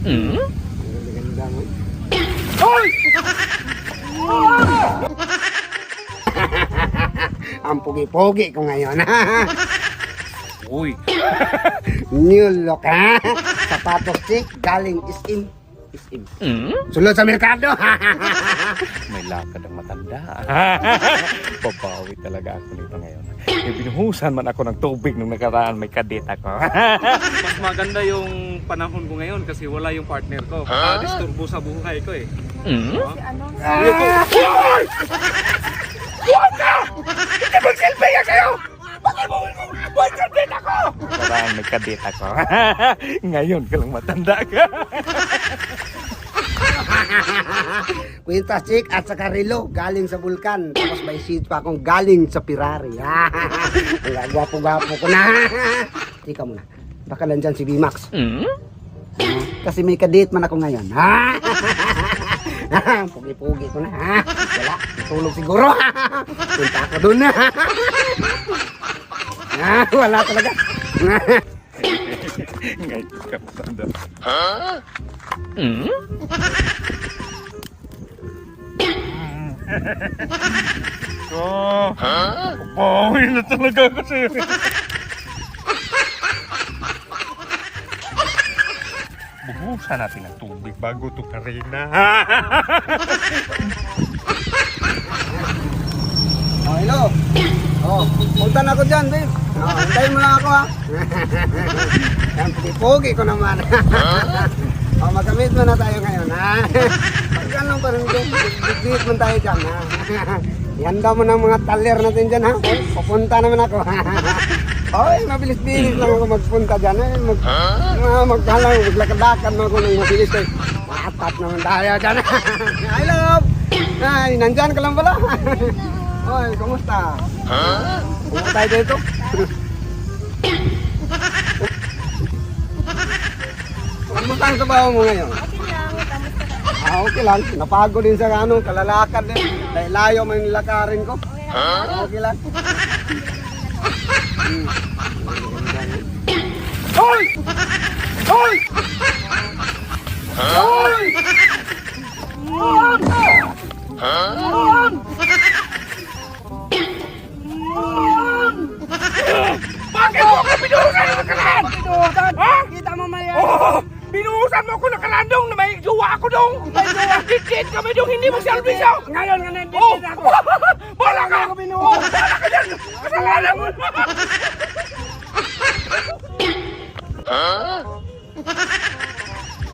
Hmm? Ganda mo. Hoy! Ang pugi-pugi ko ngayon. Uy! New look, ha? Sapatos chick, galing is-in. Is-in. Hmm? Sulod sa merkado. May lakad ang matanda. Babawi talaga ako nito ngayon. Binuhusan man ako ng tubig nung nakaraan may kadit ako. Mas maganda yung panahon ko ngayon kasi wala yung partner ko. Disturbo sa buhay ko eh. Hmm? Huwag ka! Hindi mag-selfie kayo! Bakit mo kadit ako? Nakaraan may kadit ako. Ngayon ka lang matanda ka. Kwintas chick at saka relo, galing sa bulkan. Tapos may seat pa akong galing sa Ferrari. Ang gwapo-gwapo ko na. Tika muna, baka nandyan si B-Max. Hmm? Kasi may kadate man ako ngayon. Ha? Pugi-pugi ko na. Ha? Wala, tulog siguro. Punta ako dun. Wala talaga. Ngayon ka matanda. Hmm? Babawi na talaga ako sa'yo. Buhusan natin ang tubig bago ito karina. Oh, hello. Oh, punta na ako dyan, babe. Oh, hintayin mo lang ako, ha. Yan, pugi ko naman. Oh, magkamit mo na tayo ngayon, ha. Pagkan lang parang bigit mo tayo dyan, ha. Ihanda mo ng mga taler natin dyan, ha. Pupunta naman ako. Oy, mabilis-bilis lang ako magpunta dyan, eh. Maglakad-lakad na ako ng mabilis, eh. Matat naman tayo dyan. Hi, love. Ay, nandyan ka lang pala. Oy, kumusta? Pumunta tayo dito. Kumusta ang trabaho mo ngayon? Okay lang. Napagod din sa kalalakad din. Dahil layo man yung lakarin ko. Okay lang. Hoy! Hoy! Hoy! Bakit mo ako binuhusan ng nakalaan? Binuhusan? Ha? Kita mo maya? Oo! Binuhusan mo ako nakalandong na may jowa ako dong! May jowa! Dikit kami dong hindi mo selfie siya! Ngayon nga nandikit ako! Bala ka! Bala ka dyan! Kasalanan mo!